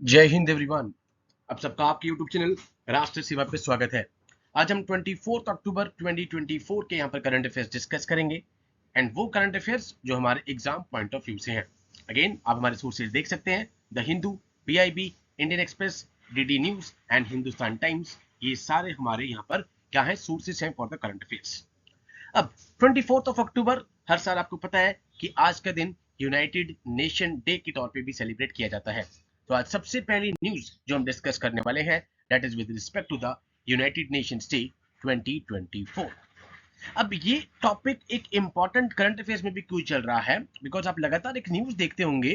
जय हिंद एवरीवन। आप सबका आपके YouTube चैनल राष्ट्र सेवा पे स्वागत है। आज हम 24 अक्टूबर 2024 के यहाँ पर करंट अफेयर्स डिस्कस करेंगे एंड वो करंट अफेयर्स जो हमारे एग्जाम पॉइंट ऑफ व्यू से हैं। अगेन आप हमारे सोर्सेज देख सकते हैं, the Hindu, PIB, Indian express, DD news and Hindustan times. ये सारे हमारे यहाँ पर क्या है, सोर्सेज हैं फॉर द करंट अफेयर्स। अब 24 अक्टूबर हर साल आपको पता है कि आज का दिन यूनाइटेड नेशन डे के तौर पे भी सेलिब्रेट किया जाता है। तो आज सबसे पहली न्यूज जो हम डिस्कस करने वाले हैं that is with respect to the United Nations day 2024। अब ये टॉपिक एक इंपॉर्टेंट करंट अफेयर्स में भी क्यों चल रहा है, बिकॉज आप लगातार एक न्यूज देखते होंगे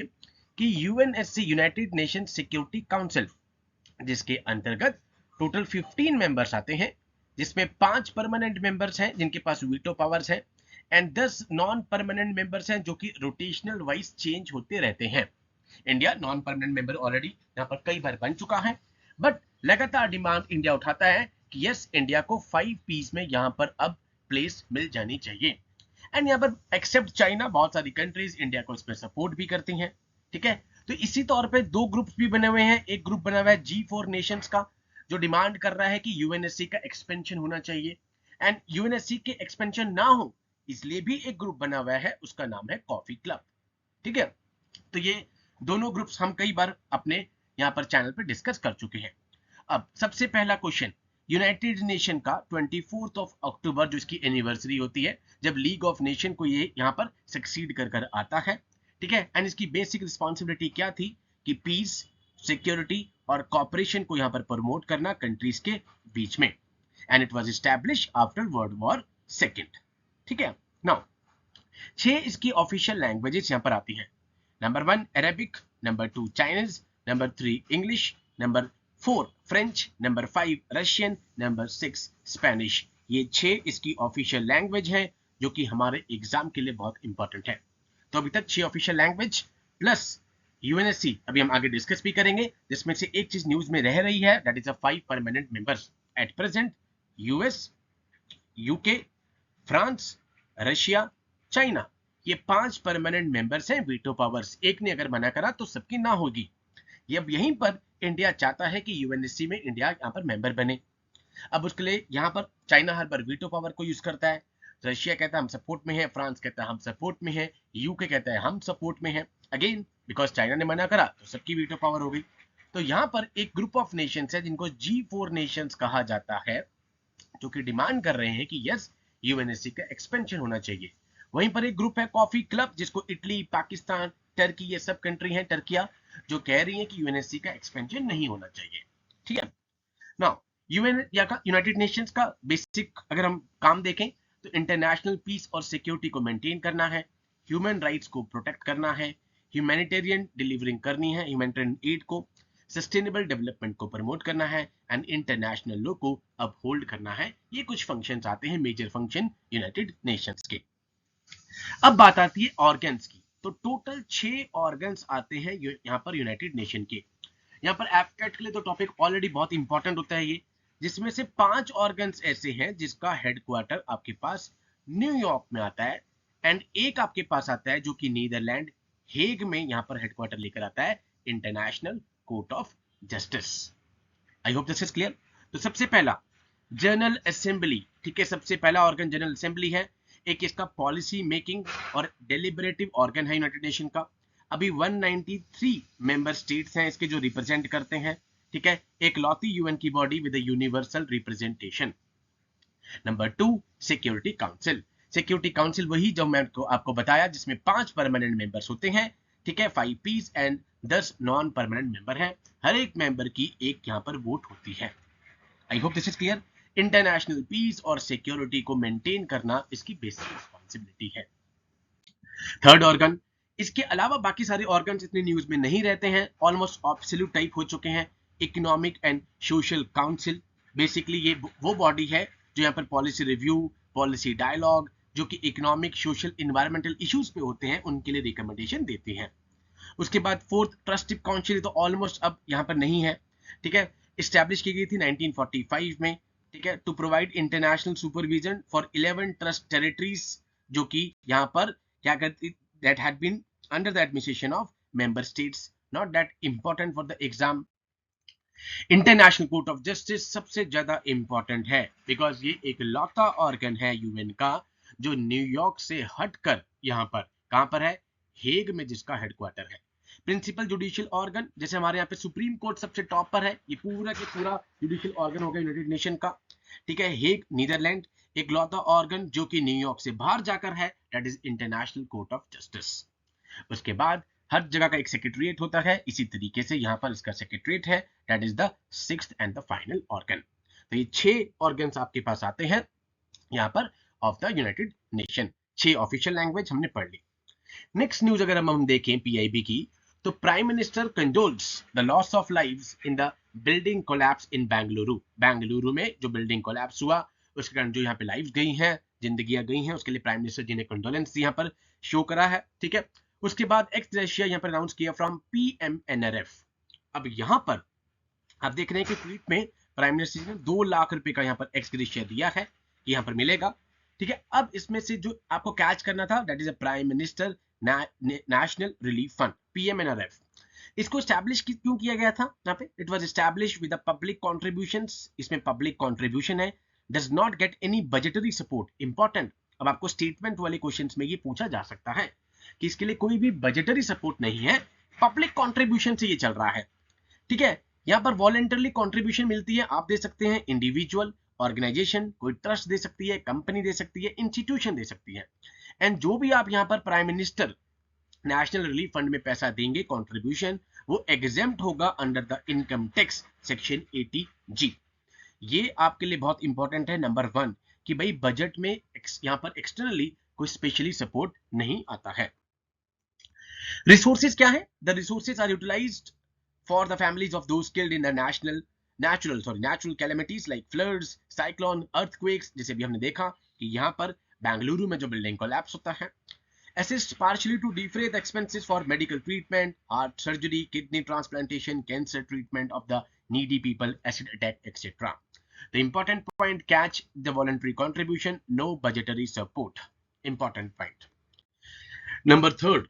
कि UNSC United nation security council, जिसके अंतर्गत टोटल 15 मेंबर्स आते हैं, जिसमें 5 परमानेंट मेंबर्स हैं जिनके पास वीटो पावर्स हैं एंड 10 नॉन परमानेंट मेंबर्स हैं जो कि रोटेशनल वाइज चेंज होते रहते हैं। India non permanent member already यहाँ पर कई बार बन चुका है, बट लगातार डिमांड इंडिया उठाता है कि यस, इंडिया को 5 पीस में यहाँ पर अब प्लेस मिल जानी चाहिए। एंड यहाँ पर एक्सेप्ट चाइना, बहुत सारी कंट्रीज इंडिया को इसमें सपोर्ट भी करती हैं। ठीक है, तो इसी तौर पे दो ग्रुप्स भी बने हुए हैं। एक ग्रुप बना हुआ है G4 नेशंस का, जो डिमांड कर रहा है कि UNSC का एक्सपेंशन होना चाहिए एंड UNSC के एक्सपेंशन ना हो इसलिए भी एक ग्रुप बना हुआ है, उसका नाम है कॉफी क्लब। ठीक है, तो ये दोनों ग्रुप्स हम कई बार अपने यहाँ पर चैनल पे डिस्कस कर चुके हैं। अब सबसे पहला क्वेश्चन, यूनाइटेड नेशन का 24 अक्टूबर जो इसकी एनिवर्सरी होती है, जब लीग ऑफ नेशन को ये यहाँ पर सक्सीड कर आता है। ठीक है, एंड इसकी बेसिक रिस्पॉन्सिबिलिटी क्या थी कि पीस, सिक्योरिटी और कॉपरेशन को यहाँ पर प्रमोट करना कंट्रीज के बीच में, and it was establish after world war second. ठीक है, नाउ 6 इसकी ऑफिशियल लैंग्वेजेस यहाँ पर आती हैं। Number 1 Arabic, number 2 Chinese, number 3 English, number 4 French, number 5 Russian, number 6 Spanish. ये 6 इसकी ऑफिशियल लैंग्वेज है जो कि हमारे एग्जाम के लिए बहुत इंपॉर्टेंट है। तो अभी तक 6 ऑफिशियल लैंग्वेज प्लस UNSC अभी हम आगे डिस्कस भी करेंगे, जिसमें से एक चीज न्यूज में रह रही है, that is 5 permanent members at present. US, UK, France, Russia, China, ये 5 परमानेंट मेंबर्स हैं। वीटो पावर्स एक ने अगर मना करा तो सबकी ना होगी। ये अब यहीं पर इंडिया चाहता है कि UNSC में इंडिया यहाँ पर मेंबर बने। अब उसके लिए यहाँ पर चाइना हर बार वीटो पावर को यूज करता है, रशिया कहता है हम सपोर्ट में हैं, फ्रांस कहता है हम सपोर्ट में हैं, UK कहता है हम सपोर्ट में हैं। अगेन बिकॉज चाइना ने मना करा तो सबकी वीटो पावर हो गई। तो यहाँ पर एक ग्रुप ऑफ नेशंस है जिनको G4 नेशंस कहा जाता है, जो कि डिमांड कर रहे हैं कि यस, UNSC का एक्सपेंशन होना चाहिए। वहीं पर एक ग्रुप है कॉफी क्लब, जिसको इटली, पाकिस्तान, टर्की, ये सब कंट्री हैं, टर्किया, जो कह रही है कि UNSC का एक्सपेंशन नहीं होना चाहिए। ठीक है, नाउ यूनाइटेड नेशंस का बेसिक अगर हम काम देखें तो इंटरनेशनल पीस और सिक्योरिटी को मेंटेन करना है, ह्यूमन राइट्स को प्रोटेक्ट करना है, ह्यूमैनिटेरियन डिलीवरिंग करनी है, ह्यूमैनिटेरियन एड को, सस्टेनेबल डेवलपमेंट को प्रमोट करना है एंड इंटरनेशनल लॉ को अपहोल्ड करना है। ये कुछ फंक्शंस आते हैं, मेजर फंक्शन यूनाइटेड नेशंस के। अब बात आती है ऑर्गन्स की, तो टोटल 6 ऑर्गन्स आते हैं यहाँ पर यूनाइटेड नेशन के। यहाँ पर एपकैट के लिए तो टॉपिक ऑलरेडी बहुत इंपॉर्टेंट होता है ये, जिसमें से 5 ऑर्गन्स ऐसे हैं जिसका हेडक्वार्टर आपके पास न्यूयॉर्क में आता है एंड एक आपके पास आता है जो कि नीदरलैंड हेग में यहाँ पर हेडक्वार्टर लेकर आता है, international court of justice. I hope this is clear. तो सबसे पहला जनरल असेंबली, ठीक है, सबसे पहला ऑर्गन जनरल असेंबली है। एक इसका पॉलिसी मेकिंग और डेलिबरेटिव ऑर्गन है यूनाइटेड नेशन का। अभी 193 मेंबर स्टेट्स हैं इसके जो रिप्रेजेंट करते हैं। ठीक है, एक लौती UN की body with universal representation. Number 2 security council. Security council वही जो मैं आपको बताया, जिसमें 5 परमानेंट मेंबर्स होते हैं। ठीक है, 5 piece and 10 non permanent member हैं। हर एक मेंबर की एक यहाँ पर वोट होती है। I hope this is clear. International peace और सिक्योरिटी को मेंटेन करना इसकी बेसिक रिस्पॉन्सिबिलिटी है। थर्ड ऑर्गन, इसके अलावा बाकी सारे ऑर्गन्स इतने न्यूज में नहीं रहते हैं, ऑलमोस्ट ऑब्सोल्यूट टाइप हो चुके हैं। Economic and social council, basically ये वो बॉडी है जो यहाँ पर पॉलिसी रिव्यू, पॉलिसी डायलॉग, जो कि इकोनॉमिक, सोशल, इन्वायरमेंटल इश्यूज पे होते हैं, उनके लिए रिकमेंडेशन देते हैं। उसके बाद फोर्थ ट्रस्टिव काउंसिल तो ऑलमोस्ट अब यहाँ पर नहीं है। ठीक है, इस्टेब्लिश की गई थी 1945 में। ठीक है, to provide international supervision for 11 trust territories, जो कि यहाँ पर क्या करती, that had been under the administration of member states not that important for the exam. International court of justice सबसे ज्यादा इंपॉर्टेंट है बिकॉज ये एक लौता ऑर्गन है यूएन का जो न्यूयॉर्क से हटकर यहाँ पर कहां पर है, हेग में, जिसका हेडक्वार्टर है। प्रिंसिपल जुडिशियल ऑर्गन, जैसे हमारे यहाँ पे सुप्रीम कोर्ट सबसे टॉप पर है, ये पूरा के पूरा जुडिशियल ऑर्गन होगा यूनाइटेड नेशन का, ठीक है। हेग नीदरलैंड, एक लौता ऑर्गन जो कि न्यूयॉर्क से बाहर जाकर है, that is international court of justice. उसके बाद हर जगह का एक सेक्रेटरीट होता है, इसी तरीके से यहाँ पर इसका सेक्रेटरीट है, that is the sixth and the final organ. तो ये 6 ऑर्गन्स आपके पास आते हैं यहाँ पर of the United nation. 6 official language हमने पढ़ ली। नेक्स्ट न्यूज अगर हम देखें पीआईबी की, तो prime minister condoles the loss of lives in the building collapse in Bengaluru. Bengaluru में जो बिल्डिंग कोलैप्स हुआ उसके कारण जो यहाँ पे लाइव्स गई हैं, जिंदगियां गई हैं, उसके लिए प्राइम मिनिस्टर जी ने कंडोलेंस यहाँ पर शो करा है, ठीक है। उसके बाद एक्स ग्रेशिया यहाँ पर अनाउंस किया फ्रॉम पीएमएनआरएफ। अब यहाँ पर आप देख रहे हैं कि ट्वीट में प्राइम मिनिस्टर जी ने 2 लाख रुपए का यहाँ पर एक्स ग्रेशिया दिया है, यहाँ पर मिलेगा, ठीक है। अब इसमें से जो आपको कैच करना था, that is a prime minister national relief fund, PMNRF. इसको एस्टैब्लिश क्यों किया गया था यहाँ पे, it was establish with public contributions, इसमें पब्लिक कॉन्ट्रीब्यूशन है, does not get any budgetary support. Important, अब आपको स्टेटमेंट वाले क्वेश्चंस में ये पूछा जा सकता है कि इसके लिए कोई भी बजटरी सपोर्ट नहीं है, पब्लिक कंट्रीब्यूशन से ये चल रहा है, ठीक है। यहाँ पर वॉलंटरली कंट्रीब्यूशन मिलती है, आप दे सकते हैं, इंडिविजुअल, ऑर्गेनाइजेशन, कोई ट्रस्ट दे सकती है, कंपनी दे सकती है, इंस्टीट्यूशन दे सकती है। एंड जो भी आप यहाँ पर prime minister national relief fund में पैसा देंगे कंट्रीब्यूशन, वो एग्जेम्प्ट होगा under the income tax section 80G। ये आपके लिए बहुत इंपॉर्टेंट है, नंबर 1, कि भाई बजट में यहाँ पर एक्सटर्नली कोई स्पेशली सपोर्ट नहीं आता है। रिसोर्सेज क्या है, the resources are utilized for the families of those killed in the natural calamities like floods, cyclone, earthquakes, जैसे भी हमने देखा कि यहाँ पर बेंगलुरु में जो बिल्डिंग कोलैप्स होता है। Assist partially to defray the expenses for medical treatment, heart surgery, kidney transplantation, cancer treatment of the needy people, acid attack, etc. The important point, catch the voluntary contribution, no budgetary support. Important point. Number 3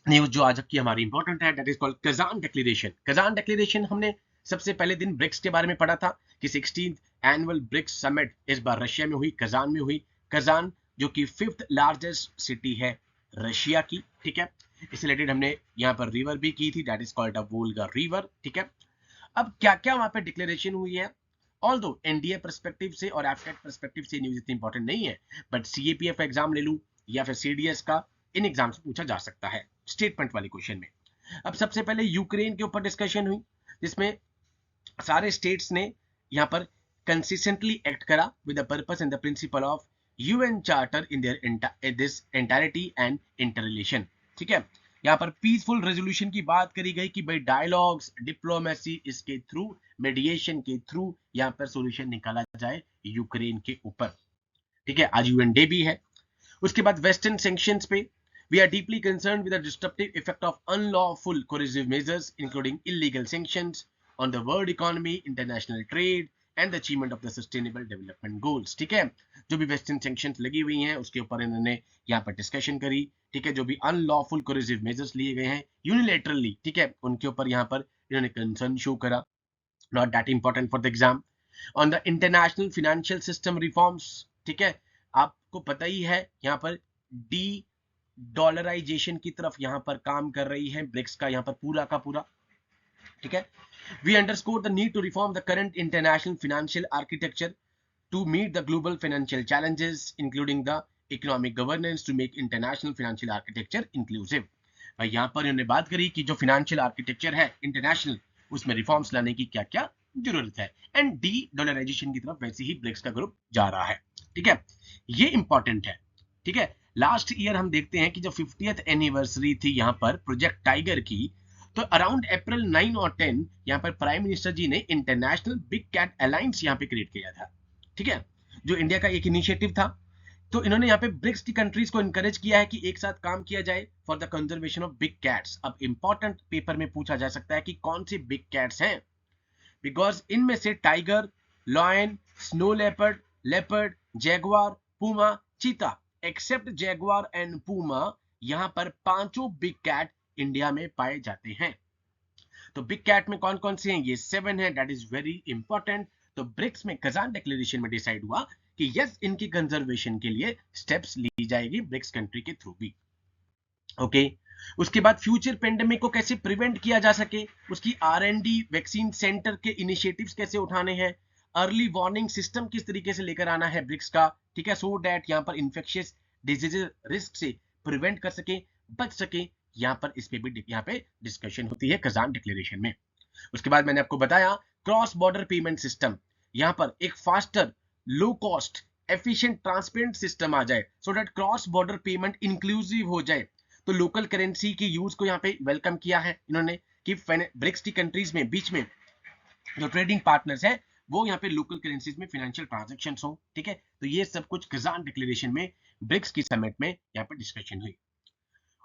news जो आज की हमारी important है, that is called Kazan declaration. Kazan declaration हमने सबसे पहले दिन BRICS के बारे में पढ़ा था कि 16th एनुअल ब्रिक्स समिट इस बार रशिया में हुई, कजान में हुई। कजान जो कि 5th लार्जेस्ट सिटी है रशिया की, ठीक है। इससे रिलेटेड हमने यहाँ पर रिवर भी की थी, that is called a Volga river, ठीक है। अब क्या क्या वहां पे डिक्लेरेशन हुई है, ऑल्दो एनडीए पर्सपेक्टिव से और एफटेट पर्सपेक्टिव से न्यूज इतनी इंपॉर्टेंट नहीं है, बट सीएपीएफ एग्जाम ले लूं या फिर सीडीएस का, इन एग्जाम से पूछा जा सकता है स्टेटमेंट वाले क्वेश्चन में। अब सबसे पहले यूक्रेन के ऊपर डिस्कशन हुई, जिसमें सारे स्टेट्स ने यहाँ पर कंसिस्टेंटली एक्ट करा with the purpose and the principle of UN charter in their this entirety and interrelation, ठीक है। यहाँ पर पीसफुल रेजोल्यूशन की बात करी गई कि भाई डायलॉग्स, डिप्लोमेसी, इसके थ्रू, मेडिएशन के थ्रू यहाँ पर सॉल्यूशन निकाला जाए यूक्रेन के ऊपर, ठीक है। आज यूएन डे भी है। उसके बाद वेस्टर्न सैंक्शंस पे, we are deeply concerned with the disruptive effect of unlawful coercive measures including illegal sanctions on the world economy, international trade and the achievement of the sustainable development goals, ठीक है। जो भी western sanctions लगी हुई हैं उसके ऊपर इन्होंने यहाँ पर डिस्कशन करी, ठीक है। जो भी अनलॉफुल कोरेसिव मेजर्स लिए गए हैं यूनिलेटरली, ठीक है, उनके ऊपर यहाँ पर इन्होंने कंसर्न शो करा, not that important for the exam. On the international financial system reforms, ठीक है, आपको पता ही है यहाँ पर डी डॉलराइजेशन की तरफ यहाँ पर काम कर रही है ब्रिक्स का यहाँ पर पूरा का पूरा, ठीक है। We underscore the need to reform the current international financial architecture to meet the global financial challenges, including the economic governance to make international financial architecture inclusive। भाई यहाँ पर इन्होंने बात करी कि जो financial architecture है इंटरनेशनल, उसमें रिफॉर्म्स लाने की क्या क्या जरूरत है, एंड डी डॉलराइजेशन की तरफ वैसे ही ब्रिक्स का ग्रुप जा रहा है, ठीक है। ये इंपॉर्टेंट है, ठीक है। लास्ट ईयर हम देखते हैं कि जो 50th एनिवर्सरी थी यहाँ पर प्रोजेक्ट टाइगर की, तो अराउंड अप्रैल 9 और 10 यहाँ पर प्राइम मिनिस्टर जी ने इंटरनेशनल बिग कैट अलायंस यहाँ पे क्रिएट किया था, ठीक है, जो इंडिया का एक इनिशिएटिव था। तो इन्होंने यहाँ पे ब्रिक्स की कंट्रीज को इनकरेज किया है कि एक साथ काम किया जाए for the conservation of big cats. अब इंपॉर्टेंट पेपर में पूछा जा सकता है कि कौन सी बिग कैट्स हैं, बिकॉज इनमें से tiger, lion, snow leopard, Jaguar, Puma, चीता, एक्सेप्ट जैगुआर एंड पूमा, यहां पर 5 बिग कैट इंडिया में पाए जाते हैं, तो बिग कैट में कौन कौन से हैं? ये 7 है, दैट इज वेरी इंपॉर्टेंट। तो ब्रिक्स में कजान डिक्लेरेशन में डिसाइड हुआ कि यस, इनकी कंजर्वेशन के लिए स्टेप्स ली जाएगी ब्रिक्स कंट्री के थ्रू भी। ओके उसके बाद फ्यूचर पेंडेमिक को कैसे प्रिवेंट किया जा सके, उसकी R&D वैक्सीन सेंटर के इनिशिएटिव्स कैसे उठाने हैं, अर्ली वार्निंग सिस्टम किस तरीके से लेकर आना है ब्रिक्स का, ठीक है, सो दैट यहां पर इन्फेक्शियस डिजीज रिस्क से प्रिवेंट कर सके, बच सके, यहां पर इस पे भी यहां पे डिस्कशन होती है कजान डिक्लेरेशन में। उसके बाद मैंने आपको बताया क्रॉस बॉर्डर पेमेंट सिस्टम, यहां पर एक faster, low cost, efficient, transparent system आ जाए so that cross border payment inclusive हो जाए। तो लोकल करेंसी की यूज को यहाँ पे वेलकम किया है इन्होंने कि ब्रिक्स की कंट्रीज में बीच में जो ट्रेडिंग पार्टनर्स हैं वो यहाँ पे लोकल करेंसीज में फाइनेंशियल ट्रांजैक्शंस हो, ठीक है। तो ये सब कुछ कजान डिक्लेरेशन में ब्रिक्स की समिट में यहाँ पे डिस्कशन हुई।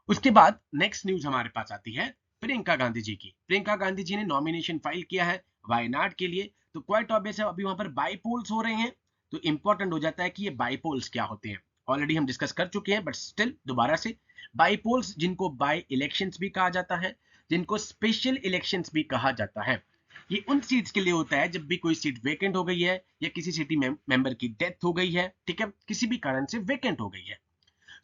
उसके बाद नेक्स्ट न्यूज हमारे पास आती है प्रियंका गांधी जी की। प्रियंका गांधी जी ने नॉमिनेशन फाइल किया है वायनाड के लिए। तो क्वाइट ऑब्वियस है, अभी वहां पर बाईपोल्स हो रहे हैं, तो इंपॉर्टेंट हो जाता है कि ये बाईपोल्स क्या होते हैं। ऑलरेडी हम डिस्कस कर चुके हैं बट स्टिल दोबारा से, बाईपोल्स जिनको बाई इलेक्शंस भी कहा जाता है, जिनको स्पेशल इलेक्शंस भी कहा जाता है, ये उन सीट्स के लिए होता है जब भी कोई सीट वेकेंट हो गई है या किसी सिटी मेंबर की डेथ हो गई है, ठीक है, किसी भी कारण से वेकेंट हो गई है।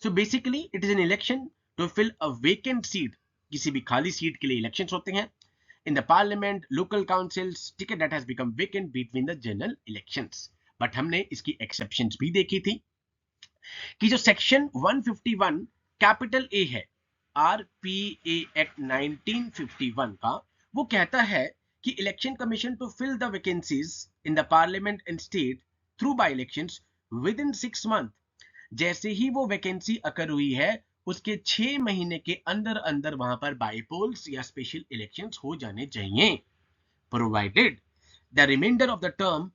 So basically it is an election to fill a vacant seat, किसी भी खाली सीट के लिए इलेक्शंस होते हैं in the parliament, local councils, ठीक है, that has become vacant between the general elections. But हमने इसकी एक्सेप्शंस भी देखी थी कि जो सेक्शन 151 कैपिटल ए है RPA एक्ट 1951 का, वो कहता है कि election commission to fill the vacancies in the parliament and state through by elections within 6 month, जैसे ही वो वैकेंसी अकर हुई है उसके 6 महीने के अंदर अंदर वहां पर बाईपोल्स या स्पेशल इलेक्शंस हो जाने चाहिए, provided the reminder of the term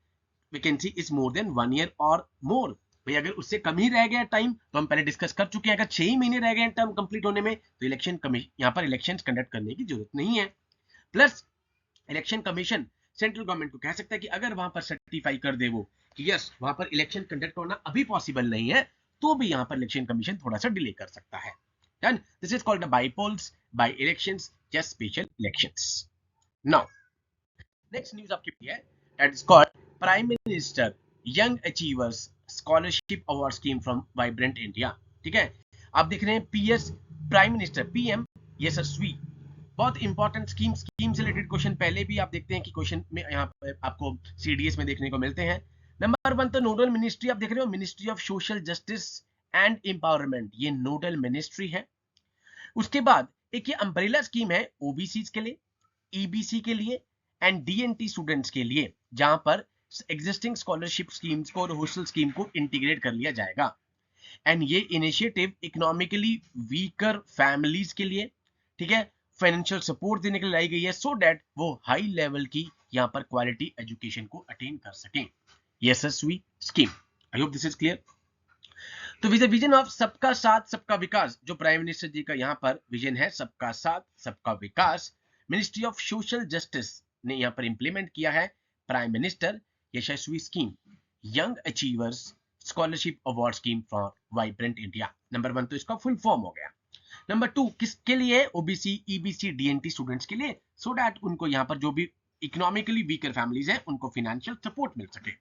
vacancy is more than 1 year और मोर। भाई अगर उससे कम ही रह गया टाइम, तो हम पहले डिस्कस कर चुके हैं, अगर 6 ही महीने रह गए टर्म कंप्लीट होने में तो इलेक्शन कमीशन यहां पर इलेक्शंस कंडक्ट करने की जरूरत नहीं है। Plus election commission central government को कह सकता है कि अगर वहां पर सर्टिफाई कर दे वो कि यस वहां पर इलेक्शन कंडक्ट होना अभी पॉसिबल नहीं है, तो भी यहां पर इलेक्शन कमीशन थोड़ा सा डिले कर सकता है। Done, this is called the bypolls, by elections या special elections. Now next news आपकी है that is called prime minister young achievers scholarship award scheme from vibrant India, ठीक है। आप देख रहे हैं PS prime minister PM Yashasvi, बहुत इंपॉर्टेंट स्कीम से रिलेटेड क्वेश्चन पहले भी आप देखते हैं कि क्वेश्चन में यहाँ पर आपको CDS में देखने को मिलते हैं। नंबर 1 तो नोडल मिनिस्ट्री आप देख रहे हो, ministry of social justice and empowerment, ये नोडल मिनिस्ट्री है। उसके बाद एक ये अम्ब्रेला स्कीम है OBCs के लिए, EBC के लिए एंड DNT स्टूडेंट्स के लिए, जहां पर एग्जिस्टिंग स्कॉलरशिप स्कीम्स को और हॉस्टल स्कीम को इंटीग्रेट कर लिया जाएगा। एंड ये इनिशिएटिव इकोनॉमिकली वीकर फैमिलीज के लिए, ठीक है, फाइनेंशियल सपोर्ट देने के लिए लाई गई है सो दैट वो हाई लेवल की यहां पर क्वालिटी एजुकेशन को अटेन कर सकें। Yashasvi scheme, I hope this is clear. तो विजन ऑफ सबका साथ सबका विकास, जो प्राइम मिनिस्टर जी का यहाँ पर विजन है, सबका साथ सबका विकास, मिनिस्ट्री ऑफ सोशल जस्टिस ने यहाँ पर इंप्लीमेंट किया है prime minister Yashasvi scheme young achievers scholarship award scheme for vibrant India. Number 1 तो इसका फुल फॉर्म हो गया। नंबर 2 किसके लिए? OBC EBC DNT स्टूडेंट्स के लिए, सो दैट उनको यहाँ पर जो भी इकोनॉमिकली वीकर फैमिलीज है उनको फाइनेंशियल सपोर्ट मिल सके।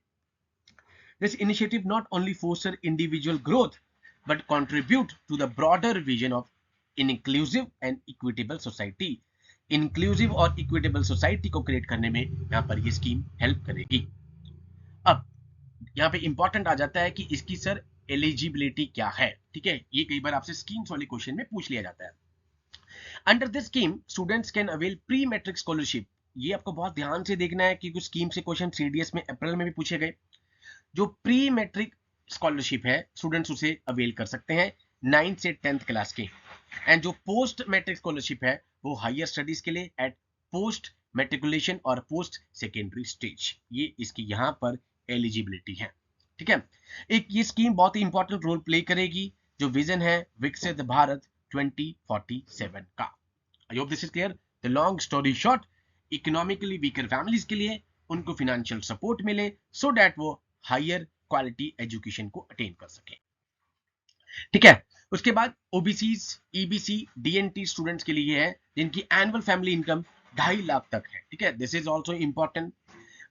This initiative not only foster individual growth but contribute to the broader vision of inclusive and equitable society. Inclusive और equitable society को क्रिएट करने में यहाँ पर ये स्कीम हेल्प करेगी। अब यहाँ पे इंपॉर्टेंट आ जाता है कि इसकी सर एलिजिबिलिटी क्या है, ठीक है, ये कई बार आपसे स्कीम्स वाले क्वेश्चन में पूछ लिया जाता है। Under this scheme students can avail pre matric scholarship, ये आपको बहुत ध्यान से देखना है क्योंकि स्कीम से क्वेश्चन CDS में अप्रैल में भी पूछे गए। जो प्री मैट्रिक स्कॉलरशिप है स्टूडेंट्स उसे अवेल कर सकते हैं 9th से 10th क्लास के, एंड जो पोस्ट मैट्रिक स्कॉलरशिप है वो हायर स्टडीज के लिए एट पोस्ट मैट्रिकुलेशन और पोस्ट सेकेंडरी स्टेज, ये इसकी यहाँ पर एलिजिबिलिटी है, ठीक है। एक ये स्कीम बहुत ही इंपॉर्टेंट रोल प्ले करेगी जो विजन है विकसित भारत 2047 का। आई hope this is clear. The long story short, economically weaker families के लिए उनको फाइनेंशियल सपोर्ट मिले सो दैट वो हायर क्वालिटी एजुकेशन को अटेन कर सके, ठीक है। उसके बाद OBCs EBC DNT स्टूडेंट्स के लिए है जिनकी एनुअल फैमिली इनकम 2.5 लाख तक है, ठीक है। This is also important.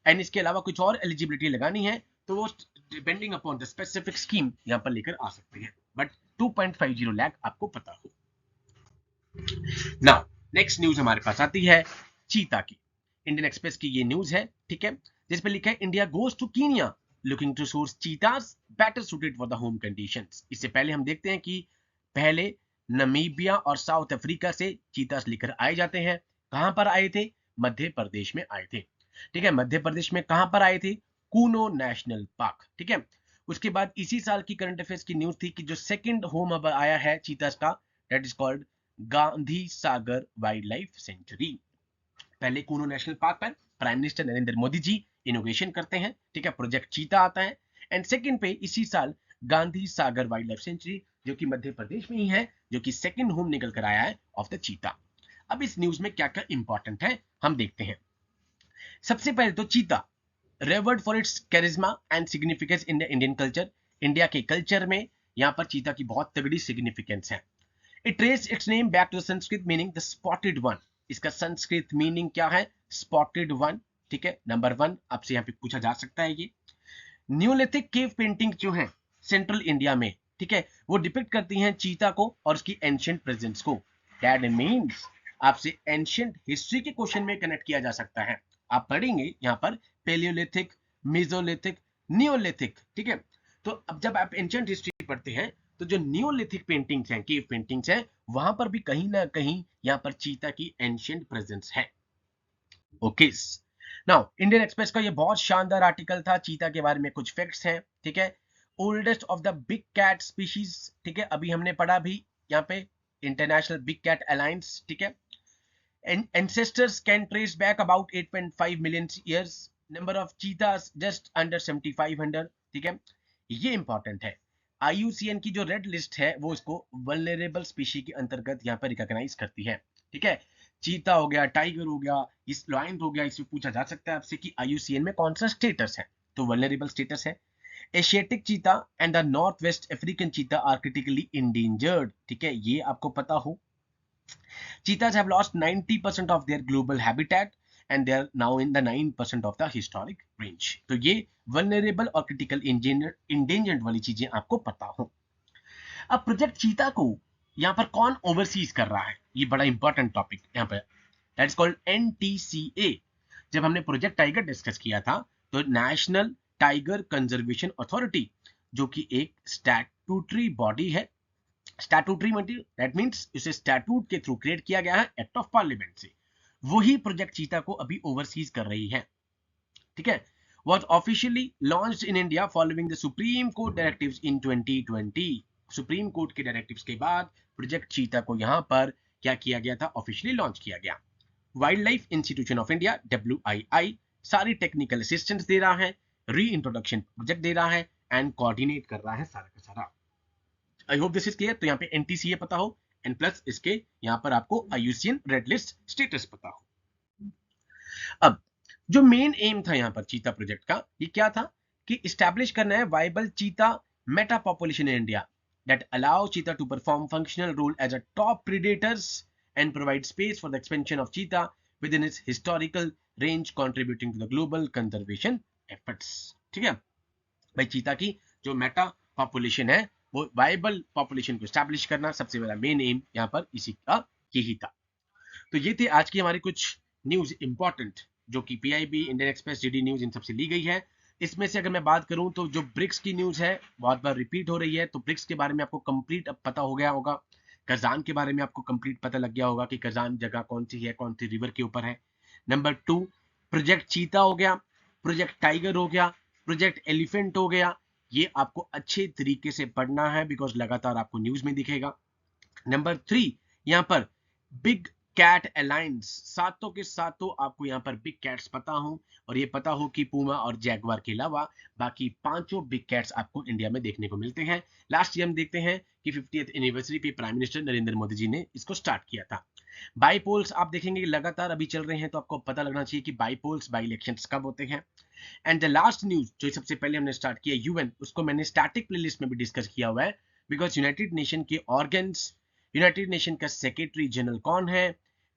And इसके अलावा कुछ और एलिजिबिलिटी लगानी है तो वो depending upon the specific scheme यहाँ पर लेकर आ सकते हैं, बट 2.50 लाख आपको पता हो। नाउ नेक्स्ट न्यूज हमारे पास आती है चीता की। इंडियन एक्सप्रेस की ये न्यूज है, ठीक है, जिसपे लिखा है India goes to Kenya looking to source cheetahs better suited for the home conditions. इससे पहले हम देखते हैं कि पहले नमीबिया और साउथ अफ्रीका से चीतास लेकर आए जाते हैं। कहां पर आए थे? मध्य प्रदेश में आए थे, ठीक है। मध्य प्रदेश में कहां पर आए थे? कूनो नेशनल पार्क, ठीक है। उसके बाद इसी साल की करंट अफेयर्स की न्यूज थी कि जो सेकंड होम अब आया है चीतास का, that is called Gandhi Sagar wild life sanctuary. पहले कूनो नेशनल पार्क पर prime minister Narendra Modi ji innovation करते हैं, ठीक है, प्रोजेक्ट चीता आता है। एंड सेकंड पे इसी साल Gandhi Sagar wild life sanctuary, जो कि मध्य प्रदेश में ही है, जो कि सेकंड होम निकल कर आया है ऑफ द चीता। अब इस न्यूज में क्या क्या इंपॉर्टेंट है हम देखते हैं। सबसे पहले तो cheetah revered for its charisma and significance in the Indian culture. India के कल्चर में यहाँ पर चीता की बहुत तगड़ी सिग्निफिकेंस है। It trace its name back to the Sanskrit meaning the spotted one. इसका संस्कृत मीनिंग क्या है? स्पॉटेड वन, ठीक है। नंबर 1 आपसे यहाँ पे पूछा जा सकता है। ये न्यूलिथिक केव पेंटिंग जो है सेंट्रल इंडिया में, ठीक है, वो डिपिक्ट करती हैं चीता को और उसकी एंशिएंट प्रेजेंस को। दैट मींस आपसे एंशिएंट हिस्ट्री के क्वेश्चन में कनेक्ट किया जा सकता है। आप पढ़ेंगे यहाँ पर पेलियोलिथिक, मेसोलिथिक, नियोलिथिक, ठीक है। तो अब जब आप एंशिएंट हिस्ट्री पढ़ते हैं तो जो नियोलिथिक पेंटिंग्स हैं, केव पेंटिंग्स हैं, वहां पर भी कहीं ना कहीं यहाँ पर चीता की एंशिएंट प्रेजेंस है। ओके नाउ इंडियन एक्सप्रेस का ये बहुत शानदार आर्टिकल था चीता के बारे में, कुछ फैक्ट्स हैं, ठीक है। Oldest of the big cat species, ठीक है, अभी हमने पढ़ा भी यहाँ पे इंटरनेशनल बिग कैट अलायंस, ठीक है। Ancestors can trace back about 8.5 million years. Number of cheetahs just under 7,500, ठीक है। ये इंपॉर्टेंट है। IUCN की जो रेड लिस्ट है वो इसको वल्नरेबल स्पीशी के अंतर्गत यहाँ पर रिकॉग्नाइज करती है, ठीक है। चीता हो गया, टाइगर हो गया, इस लायन हो गया, इसमें पूछा जा सकता है आपसे कि IUCN में कौन सा स्टेटस है, तो वल्नरेबल स्टेटस है। Asiatic cheetah and the north west African cheetah are critically endangered, ठीक है, ये आपको पता हो। Cheetahs have lost 90% of their global habitat and they are now in the 9% of the historic range. तो ये vulnerable और critical endangered वाली चीजें आपको पता हो। अब प्रोजेक्ट चीता को यहाँ पर कौन ओवरसीज कर रहा है, ये बड़ा इंपॉर्टेंट टॉपिक यहाँ पर, दैट इज कॉल्ड NTCA। जब हमने प्रोजेक्ट टाइगर डिस्कस किया था तो नेशनल टाइगर कंजर्वेशन अथॉरिटी, जो कि एक स्टैट्यूटरी बॉडी है, स्टैट्यूटरी दैट मींस इसे स्टैट्यूट के थ्रू क्रिएट किया गया है एक्ट ऑफ पार्लियामेंट से, वही प्रोजेक्ट चीता को अभी ओवरसीज कर रही है, ठीक है। was officially launched in India following the Supreme Court directives in 2020। Supreme court के डायरेक्टिव्स के बाद प्रोजेक्ट चीता को यहां पर क्या किया गया था? ऑफिशियली लॉन्च किया गया। Wild life institution of India WII सारी टेक्निकल असिस्टेंस दे रहा है, री इंट्रोडक्शन प्रोजेक्ट दे रहा है एंड कोऑर्डिनेट कर रहा है सारा का सारा। आई होप दिस इज क्लियर। तो यहाँ पे NTCA पता हो एंड प्लस इसके यहाँ पर आपको IUCN रेड लिस्ट स्टेटस पता हो। अब जो मेन एम था यहाँ पर चीता प्रोजेक्ट का, ये क्या था कि इस्टेब्लिश करना है viable cheetah meta population in India that allow cheetah to perform functional role as a top predators and provide space for the expansion of cheetah within its historical range contributing to the global conservation efforts, ठीक है। भाई चीता की जो Meta population है वो viable population को establish करना सबसे बड़ा मेन एम यहाँ पर इसी का यही था। तो ये थे आज की हमारी कुछ न्यूज इंपॉर्टेंट जो कि PIB, Indian express, DD news in सबसे ली गई है। इसमें से अगर मैं बात करूं तो जो ब्रिक्स की न्यूज है बहुत बार रिपीट हो रही है, तो ब्रिक्स के बारे में आपको कंप्लीट अब पता हो गया होगा। करजान के बारे में आपको कंप्लीट पता लग गया होगा कि करजान जगह कौन सी है, कौन सी रिवर के ऊपर है। नंबर 2 प्रोजेक्ट चीता हो गया, प्रोजेक्ट टाइगर हो गया, प्रोजेक्ट एलिफेंट हो गया। ये आपको अच्छे तरीके से पढ़ना है बिकॉज लगातार आपको न्यूज में दिखेगा। नंबर 3 यहाँ पर बिग कैट अलायंस, सातों के सातों आपको यहाँ पर बिग कैट्स पता हो और ये पता हो कि पूमा और जैगवार के अलावा बाकी 5 बिग कैट्स आपको इंडिया में देखने को मिलते हैं। लास्ट ईयर हम देखते हैं कि 50th एनिवर्सरी पे प्राइम मिनिस्टर नरेंद्र मोदी जी ने इसको स्टार्ट किया था। बाईपोल्स आप देखेंगे लगातार अभी चल रहे हैं, तो आपको पता लगना चाहिए कि बाईपोल्स बाई इलेक्शंस कब होते हैं। एंड द लास्ट न्यूज जो सबसे पहले हमने स्टार्ट किया UN, उसको मैंने स्टैटिक प्लेलिस्ट में भी डिस्कस किया हुआ है बिकॉज यूनाइटेड नेशन के ऑर्गन्स, यूनाइटेड नेशन का सेक्रेटरी जनरल कौन है,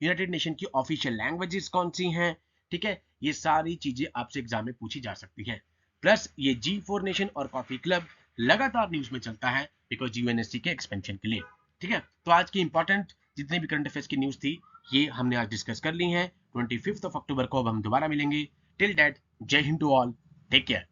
यूनाइटेड नेशन की ऑफिशियल लैंग्वेजेस कौन सी हैं, ठीक है, ये सारी चीजें आपसे एग्जाम में पूछी जा सकती हैं। प्लस ये G4 नेशन और कॉफी क्लब लगातार न्यूज में चलता है बिकॉज यूएनएससी के एक्सपेंशन के लिए, ठीक है। तो आज की इंपॉर्टेंट जितने भी करंट अफेयर्स की न्यूज थी ये हमने आज डिस्कस कर ली है। 25 अक्टूबर को अब हम दोबारा मिलेंगे। Till that, Jai Hind to all, take care.